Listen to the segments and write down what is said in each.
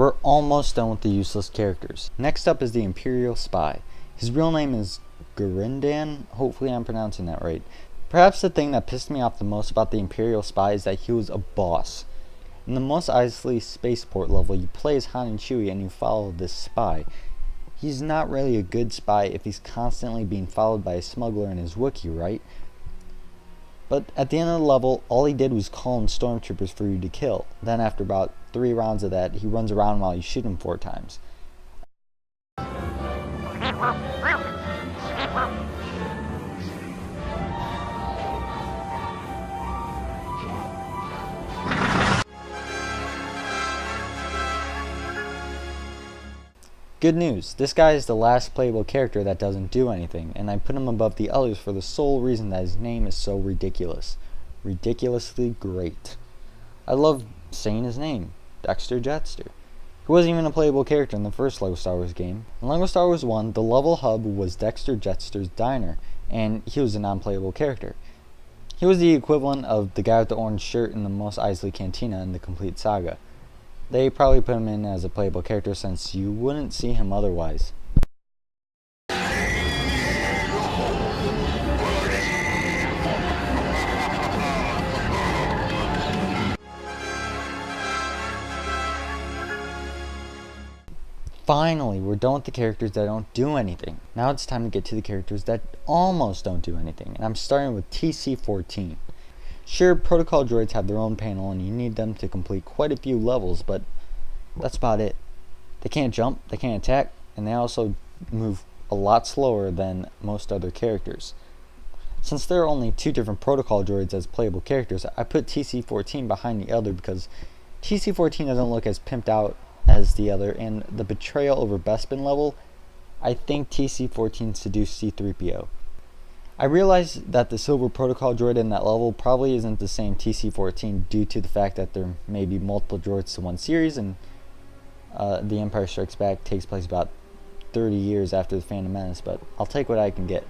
We're almost done with the useless characters. Next up is the Imperial Spy. His real name is Grindan. Hopefully I'm pronouncing that right. Perhaps the thing that pissed me off the most about the Imperial Spy is that he was a boss. In the Mos Eisley spaceport level, you play as Han and Chewie and you follow this spy. He's not really a good spy if he's constantly being followed by a smuggler and his Wookiee, right? But at the end of the level, all he did was call in stormtroopers for you to kill. Then after about 3 rounds of that, he runs around while you shoot him 4 times. Good news, this guy is the last playable character that doesn't do anything, and I put him above the others for the sole reason that his name is so ridiculous. Ridiculously great. I love saying his name, Dexter Jetster. He wasn't even a playable character in the first LEGO Star Wars game. In LEGO Star Wars 1, the level hub was Dexter Jetster's diner, and he was a non-playable character. He was the equivalent of the guy with the orange shirt in the Mos Eisley Cantina in the complete Saga. They probably put him in as a playable character since you wouldn't see him otherwise. Finally, we're done with the characters that don't do anything. Now it's time to get to the characters that almost don't do anything, and I'm starting with TC-14. Sure, protocol droids have their own panel and you need them to complete quite a few levels, but that's about it. They can't jump, they can't attack, and they also move a lot slower than most other characters. Since there are only 2 different protocol droids as playable characters, I put TC-14 behind the other because TC-14 doesn't look as pimped out as the other, and the betrayal over Bespin level, I think TC-14 seduced C-3PO. I realize that the silver protocol droid in that level probably isn't the same TC-14 due to the fact that there may be multiple droids to one series, and The Empire Strikes Back takes place about 30 years after the Phantom Menace, but I'll take what I can get.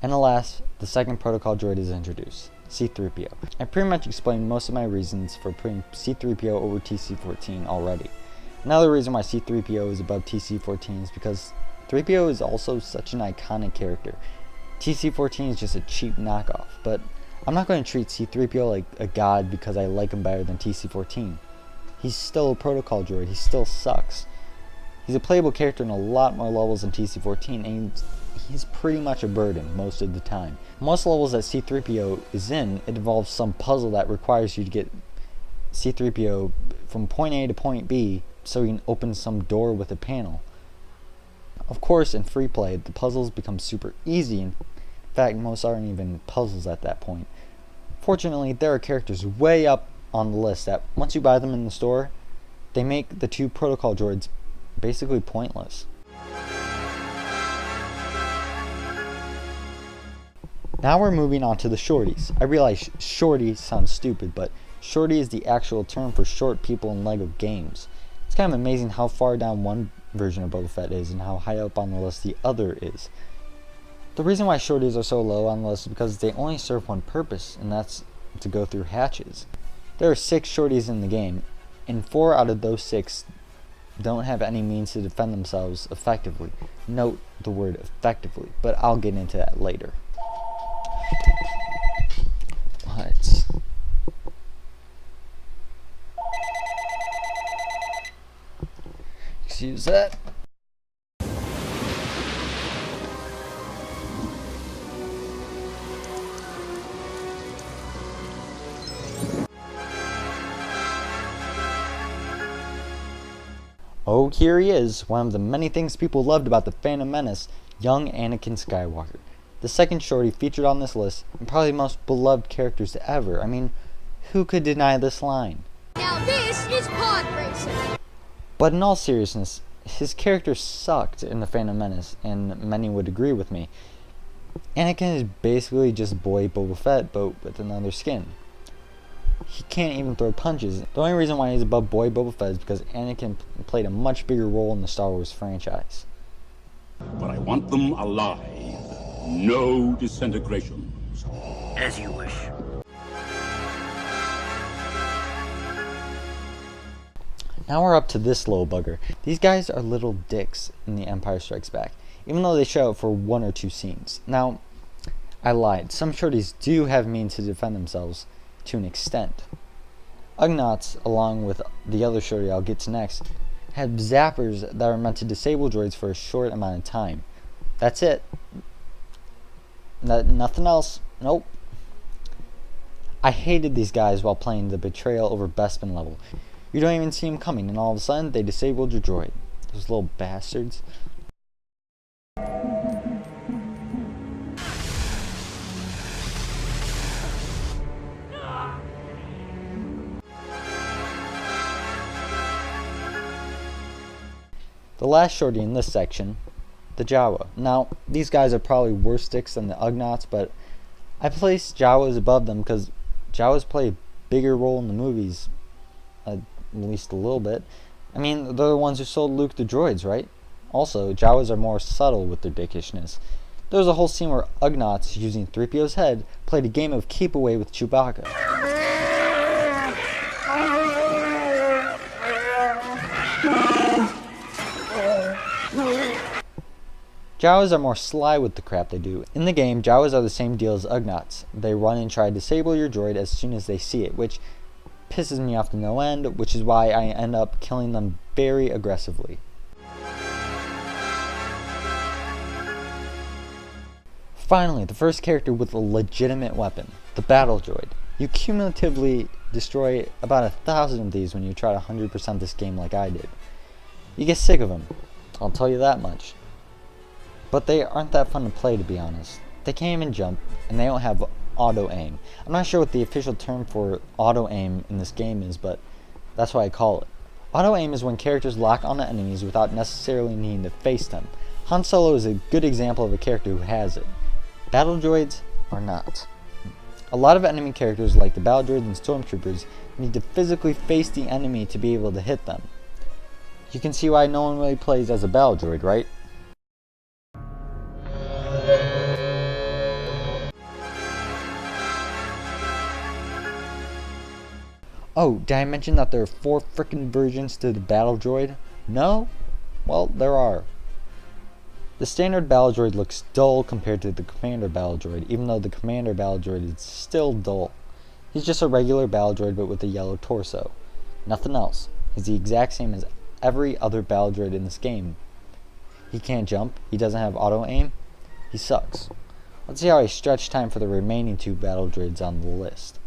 And alas, the second protocol droid is introduced, C-3PO. I pretty much explained most of my reasons for putting C-3PO over TC-14 already. Another reason why C-3PO is above TC-14 is because 3PO is also such an iconic character. TC-14 is just a cheap knockoff, but I'm not going to treat C-3PO like a god because I like him better than TC-14. He's still a protocol droid, he still sucks. He's a playable character in a lot more levels than TC-14, and he's pretty much a burden most of the time. Most levels that C-3PO is in, it involves some puzzle that requires you to get C-3PO from point A to point B so you can open some door with a panel. Of course, in free play, the puzzles become super easy. In fact, most aren't even puzzles at that point. Fortunately, there are characters way up on the list that once you buy them in the store, they make the 2 protocol droids basically pointless. Now we're moving on to the shorties. I realize shorty sounds stupid, but shorty is the actual term for short people in LEGO games. It's kind of amazing how far down one version of Boba Fett is and how high up on the list the other is. The reason why shorties are so low on the list is because they only serve one purpose, and that's to go through hatches. There are 6 shorties in the game, and 4 out of those 6 don't have any means to defend themselves effectively. Note the word effectively, but I'll get into that later. What? Excuse that. Oh, here he is, one of the many things people loved about the Phantom Menace, young Anakin Skywalker. The second shorty featured on this list, and probably the most beloved characters ever. I mean, who could deny this line? Now this is pod racing. But in all seriousness, his character sucked in the Phantom Menace, and many would agree with me. Anakin is basically just boy Boba Fett, but with another skin. He can't even throw punches. The only reason why he's above boy Boba Fett is because Anakin played a much bigger role in the Star Wars franchise. But I want them alive. No disintegrations. As you wish. Now we're up to this little bugger. These guys are little dicks in The Empire Strikes Back, even though they show up for 1 or 2 scenes. Now, I lied. Some shorties do have means to defend themselves to an extent. Ugnaughts, along with the other shorty I'll get to next, have zappers that are meant to disable droids for a short amount of time. That's it. Nothing else. Nope. I hated these guys while playing the Betrayal over Bespin level. You don't even see them coming, and all of a sudden, they disabled your droid. Those little bastards. The last shorty in this section, the Jawa. Now, these guys are probably worse sticks than the Ugnaughts, but I place Jawas above them because Jawas play a bigger role in the movies, at least a little bit. I mean, they're the ones who sold Luke the droids, right? Also, Jawas are more subtle with their dickishness. There was a whole scene where Ugnaughts, using 3PO's head, played a game of keep away with Chewbacca. Jawas are more sly with the crap they do. In the game, Jawas are the same deal as Ugnaughts. They run and try to disable your droid as soon as they see it, which pisses me off to no end, which is why I end up killing them very aggressively. Finally, the first character with a legitimate weapon, the battle droid. You cumulatively destroy about 1,000 of these when you try to 100% this game like I did. You get sick of them, I'll tell you that much. But they aren't that fun to play, to be honest. They can't even jump, and they don't have auto-aim. I'm not sure what the official term for auto-aim in this game is, but that's what I call it. Auto-aim is when characters lock onto enemies without necessarily needing to face them. Han Solo is a good example of a character who has it. Battle droids are not. A lot of enemy characters, like the battle droids and stormtroopers, need to physically face the enemy to be able to hit them. You can see why no one really plays as a battle droid, right? Oh, did I mention that there are 4 frickin' versions to the battle droid? No? Well, there are. The standard battle droid looks dull compared to the commander battle droid, even though the commander battle droid is still dull. He's just a regular battle droid but with a yellow torso. Nothing else. He's the exact same as every other battle droid in this game. He can't jump, he doesn't have auto aim, he sucks. Let's see how I stretch time for the remaining 2 battle droids on the list.